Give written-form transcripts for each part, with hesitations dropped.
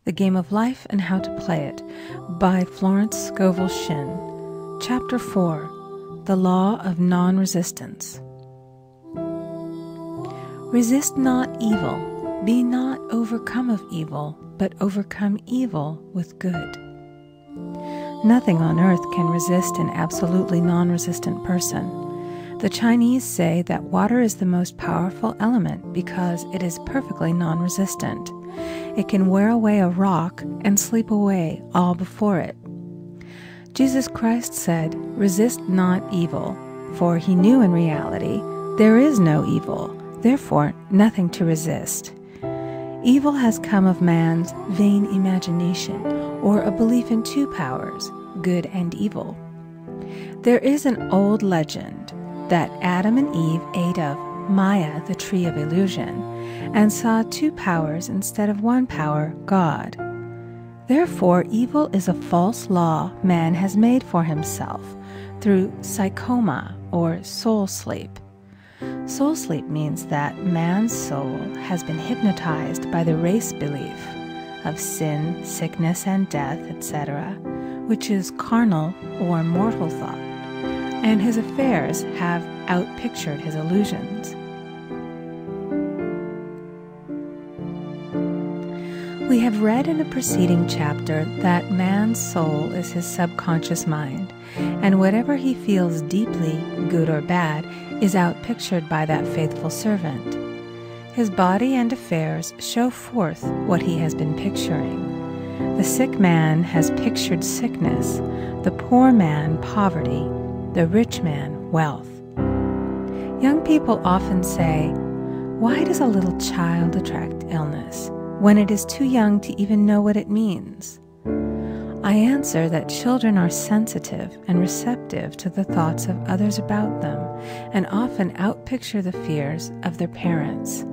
The Game of Life and How to Play It by Florence Scovel Shinn. Chapter 4. The Law of Non-Resistance. Resist not evil. Be not overcome of evil, but overcome evil with good. Nothing on earth can resist an absolutely non-resistant person. The Chinese say that water is the most powerful element because it is perfectly non-resistant. It can wear away a rock and sleep away all before it. Jesus Christ said, "Resist not evil," for he knew in reality there is no evil, therefore nothing to resist. Evil has come of man's vain imagination, or a belief in two powers, good and evil. There is an old legend that Adam and Eve ate of Maya, the tree of illusion, and saw two powers instead of one power, God. Therefore, evil is a false law man has made for himself through psychoma, or soul sleep. Soul sleep means that man's soul has been hypnotized by the race belief of sin, sickness, and death, etc., which is carnal or mortal thought, and his affairs have outpictured his illusions. We have read in a preceding chapter that man's soul is his subconscious mind, and whatever he feels deeply, good or bad, is outpictured by that faithful servant. His body and affairs show forth what he has been picturing. The sick man has pictured sickness, the poor man poverty, the rich man wealth. Young people often say, "Why does a little child attract illness when it is too young to even know what it means?" I answer that children are sensitive and receptive to the thoughts of others about them, and often outpicture the fears of their parents.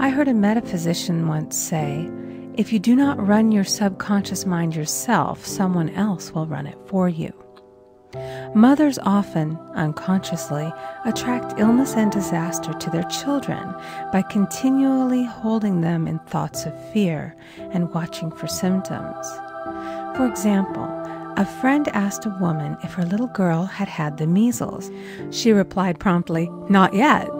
I heard a metaphysician once say, "If you do not run your subconscious mind yourself, someone else will run it for you." Mothers often, unconsciously, attract illness and disaster to their children by continually holding them in thoughts of fear and watching for symptoms. For example, a friend asked a woman if her little girl had had the measles. She replied promptly, "Not yet."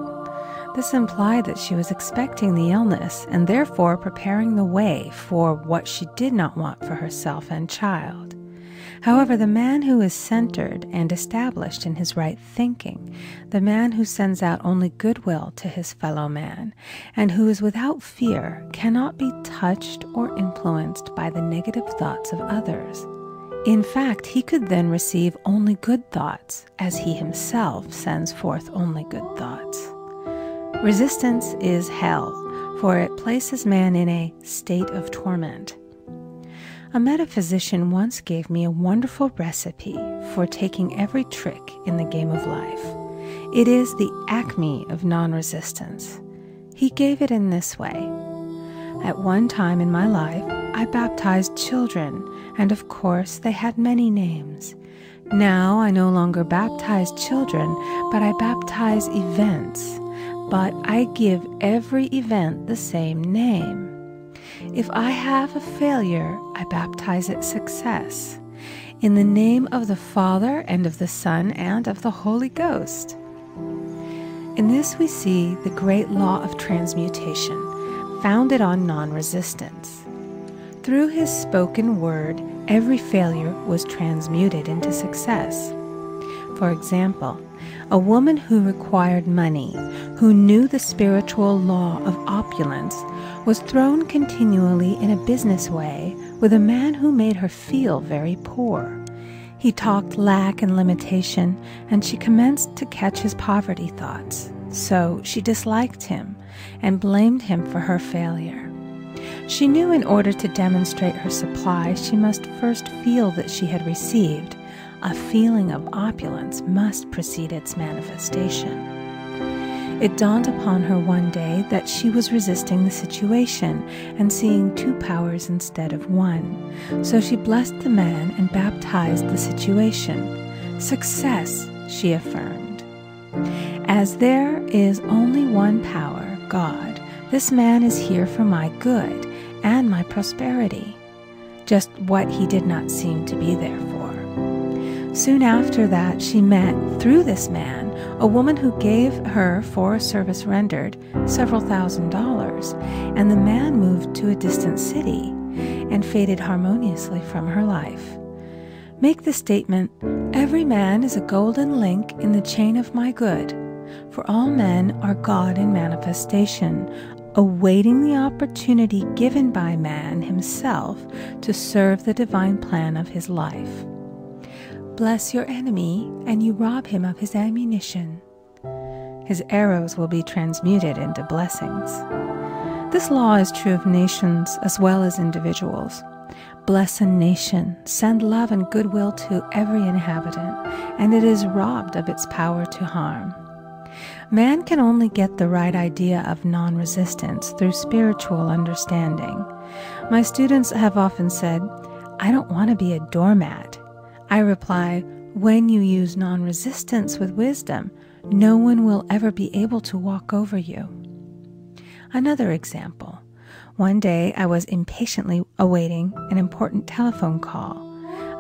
This implied that she was expecting the illness and therefore preparing the way for what she did not want for herself and child. However, the man who is centered and established in his right thinking, the man who sends out only goodwill to his fellow man, and who is without fear, cannot be touched or influenced by the negative thoughts of others. In fact, he could then receive only good thoughts, as he himself sends forth only good thoughts. Resistance is hell, for it places man in a state of torment. A metaphysician once gave me a wonderful recipe for taking every trick in the game of life. It is the acme of non-resistance. He gave it in this way. At one time in my life, I baptized children, and of course they had many names. Now I no longer baptize children, but I baptize events. But I give every event the same name. If I have a failure, I baptize it success, in the name of the Father and of the Son and of the Holy Ghost. In this we see the great law of transmutation, founded on non-resistance. Through his spoken word, every failure was transmuted into success. For example, a woman who required money, who knew the spiritual law of opulence, was thrown continually in a business way with a man who made her feel very poor. He talked lack and limitation, and she commenced to catch his poverty thoughts. So she disliked him and blamed him for her failure. She knew in order to demonstrate her supply, she must first feel that she had received. A feeling of opulence must precede its manifestation. It dawned upon her one day that she was resisting the situation and seeing two powers instead of one. So she blessed the man and baptized the situation. "Success," she affirmed. "As there is only one power, God, this man is here for my good, and my prosperity, just what he did not seem to be there for. Soon after that, she met, through this man, a woman who gave her, for a service rendered, several $1,000s, and the man moved to a distant city and faded harmoniously from her life. Make the statement, "Every man is a golden link in the chain of my good, for all men are God in manifestation, awaiting the opportunity given by man himself to serve the divine plan of his life. Bless your enemy, and you rob him of his ammunition. His arrows will be transmuted into blessings." This law is true of nations as well as individuals. Bless a nation, send love and goodwill to every inhabitant, and it is robbed of its power to harm. Man can only get the right idea of non-resistance through spiritual understanding. My students have often said, "I don't want to be a doormat." I reply, when you use non-resistance with wisdom, no one will ever be able to walk over you. Another example. One day I was impatiently awaiting an important telephone call.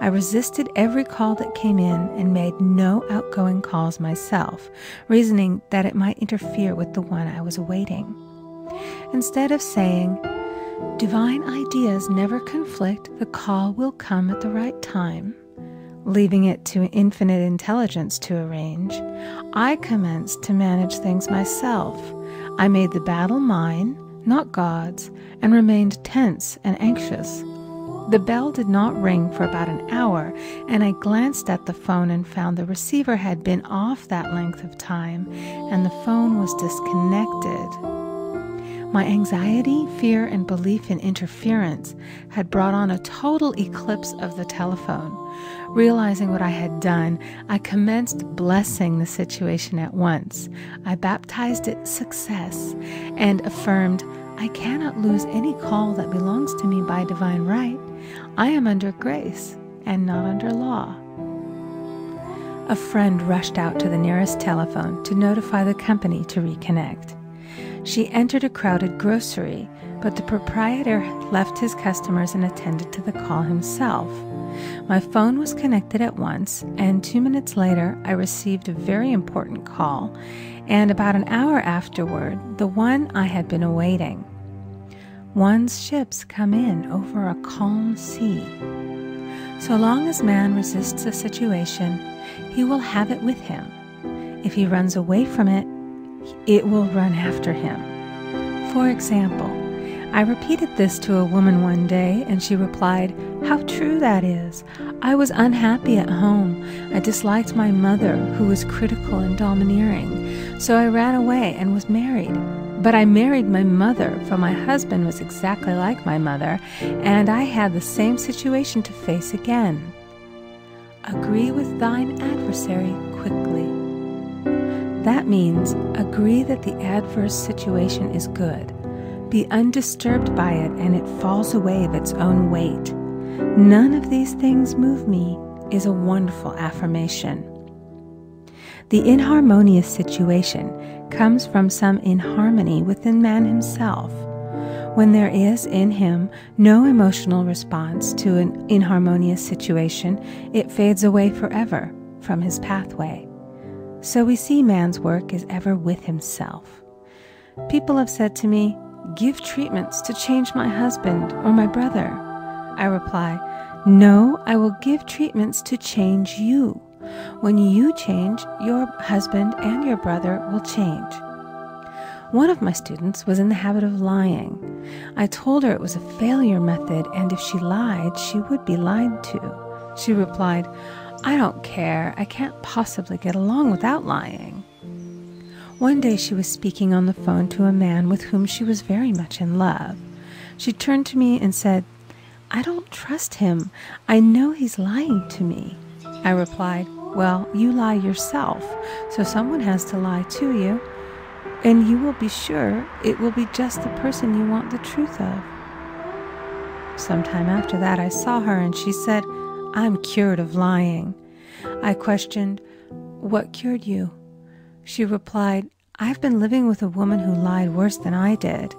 I resisted every call that came in and made no outgoing calls myself, reasoning that it might interfere with the one I was awaiting. Instead of saying, "Divine ideas never conflict, the call will come at the right time," leaving it to infinite intelligence to arrange, I commenced to manage things myself. I made the battle mine, not God's, and remained tense and anxious. The bell did not ring for about an hour, and I glanced at the phone and found the receiver had been off that length of time, and the phone was disconnected. My anxiety, fear, and belief in interference had brought on a total eclipse of the telephone. Realizing what I had done, I commenced blessing the situation at once. I baptized it success and affirmed, "I cannot lose any call that belongs to me by divine right. I am under grace and not under law." A friend rushed out to the nearest telephone to notify the company to reconnect. She entered a crowded grocery, but the proprietor left his customers and attended to the call himself. My phone was connected at once, and 2 minutes later I received a very important call, and about an hour afterward, the one I had been awaiting. One's ships come in over a calm sea. So long as man resists a situation, he will have it with him. If he runs away from it, it will run after him. For example, I repeated this to a woman one day, and she replied, "How true that is. I was unhappy at home. I disliked my mother, who was critical and domineering. So I ran away and was married. But I married my mother, for my husband was exactly like my mother, and I had the same situation to face again. Agree with thine adversary quickly." That means agree that the adverse situation is good. Be undisturbed by it, and it falls away of its own weight. "None of these things move me" is a wonderful affirmation. The inharmonious situation comes from some inharmony within man himself. When there is in him no emotional response to an inharmonious situation, it fades away forever from his pathway. So we see man's work is ever with himself. People have said to me, "Give treatments to change my husband or my brother." I reply, "No, I will give treatments to change you. When you change, your husband and your brother will change." One of my students was in the habit of lying. I told her it was a failure method, and if she lied, she would be lied to. She replied, "I don't care. I can't possibly get along without lying." One day she was speaking on the phone to a man with whom she was very much in love. She turned to me and said, "I don't trust him. I know he's lying to me." I replied, "Well, you lie yourself, so someone has to lie to you, and you will be sure it will be just the person you want the truth of." Sometime after that I saw her, and she said, "I'm cured of lying." I questioned, "What cured you?" She replied, "I've been living with a woman who lied worse than I did."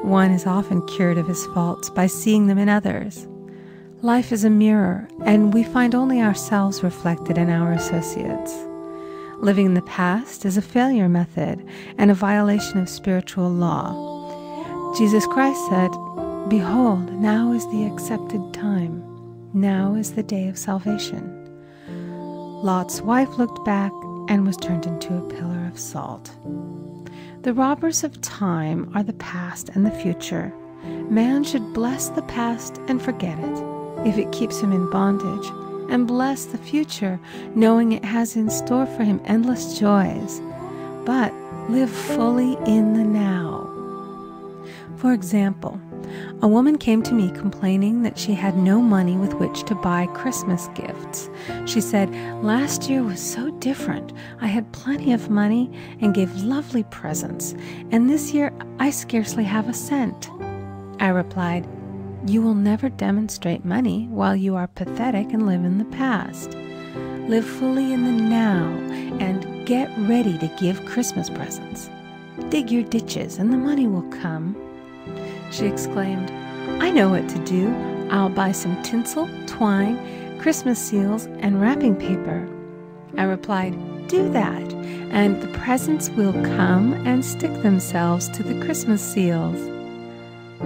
One is often cured of his faults by seeing them in others. Life is a mirror, and we find only ourselves reflected in our associates. Living in the past is a failure method and a violation of spiritual law. Jesus Christ said, "Behold, now is the accepted time. Now is the day of salvation." Lot's wife looked back and was turned into a pillar of salt. The robbers of time are the past and the future. Man should bless the past and forget it, if it keeps him in bondage, and bless the future, knowing it has in store for him endless joys, but live fully in the now. For example, a woman came to me complaining that she had no money with which to buy Christmas gifts. She said, "Last year was so different. I had plenty of money and gave lovely presents, and this year I scarcely have a cent." I replied, "You will never demonstrate money while you are pathetic and live in the past. Live fully in the now and get ready to give Christmas presents. Dig your ditches and the money will come." She exclaimed, "I know what to do. I'll buy some tinsel, twine, Christmas seals, and wrapping paper." I replied, "Do that, and the presents will come and stick themselves to the Christmas seals."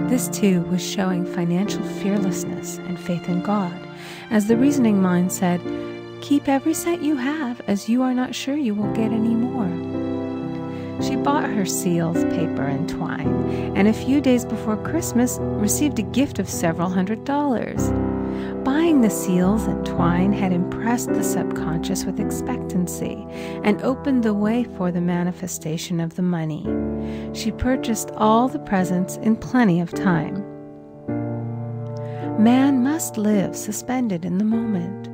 This too was showing financial fearlessness and faith in God, as the reasoning mind said, "Keep every cent you have, as you are not sure you will get any more." She bought her seals, paper, and twine, and a few days before Christmas received a gift of several $100s. Buying the seals and twine had impressed the subconscious with expectancy and opened the way for the manifestation of the money. She purchased all the presents in plenty of time. Man must live suspended in the moment.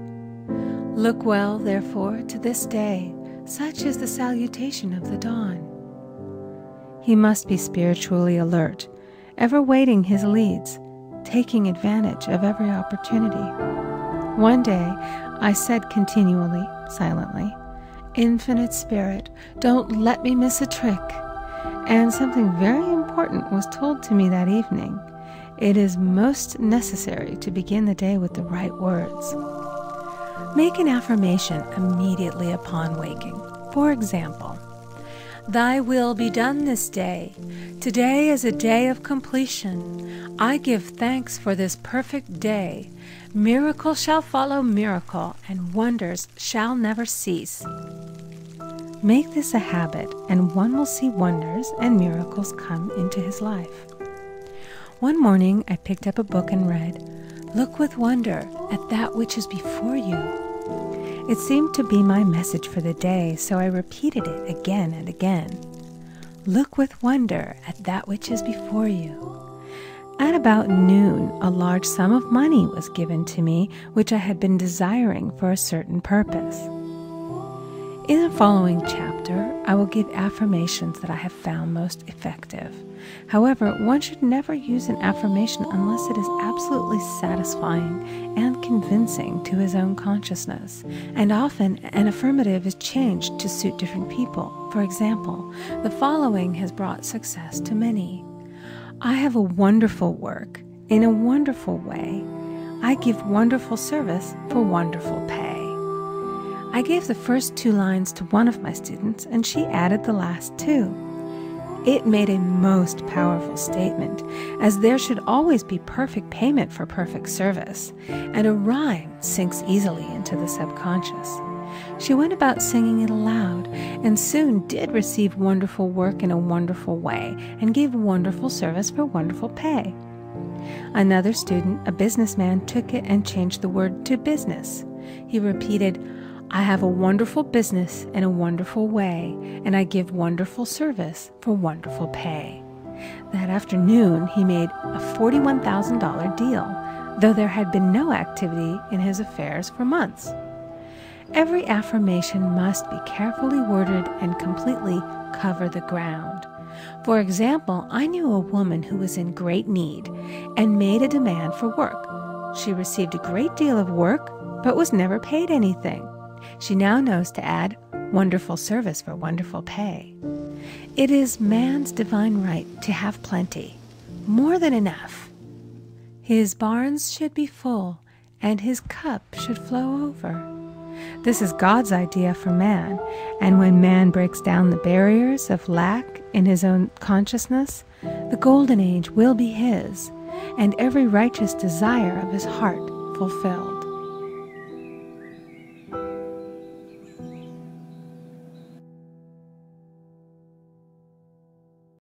Look well, therefore, to this day. Such is the salutation of the dawn. He must be spiritually alert, ever waiting his leads, taking advantage of every opportunity. One day, I said continually, silently, "Infinite Spirit, don't let me miss a trick." And something very important was told to me that evening. It is most necessary to begin the day with the right words. Make an affirmation immediately upon waking. For example, "Thy will be done this day. Today is a day of completion. I give thanks for this perfect day. Miracle shall follow miracle, and wonders shall never cease." Make this a habit, and one will see wonders and miracles come into his life. One morning I picked up a book and read, "Look with wonder at that which is before you." It seemed to be my message for the day, so I repeated it again and again. Look with wonder at that which is before you. At about noon, a large sum of money was given to me, which I had been desiring for a certain purpose. In the following chapter, I will give affirmations that I have found most effective. However, one should never use an affirmation unless it is absolutely satisfying and convincing to his own consciousness. And often, an affirmative is changed to suit different people. For example, the following has brought success to many. "I have a wonderful work in a wonderful way. I give wonderful service for wonderful pay." I gave the first 2 lines to one of my students, and she added the last 2. It made a most powerful statement, as there should always be perfect payment for perfect service, and a rhyme sinks easily into the subconscious. She went about singing it aloud, and soon did receive wonderful work in a wonderful way, and gave wonderful service for wonderful pay. Another student, a businessman, took it and changed the word to business. He repeated, "I have a wonderful business in a wonderful way, and I give wonderful service for wonderful pay." That afternoon, he made a $41,000 deal, though there had been no activity in his affairs for months. Every affirmation must be carefully worded and completely cover the ground. For example, I knew a woman who was in great need and made a demand for work. She received a great deal of work, but was never paid anything. She now knows to add wonderful service for wonderful pay. It is man's divine right to have plenty. more than enough. His barns should be full, and his cup should flow over. This is God's idea for man, and when man breaks down the barriers of lack in his own consciousness, the golden age will be his, and every righteous desire of his heart fulfilled.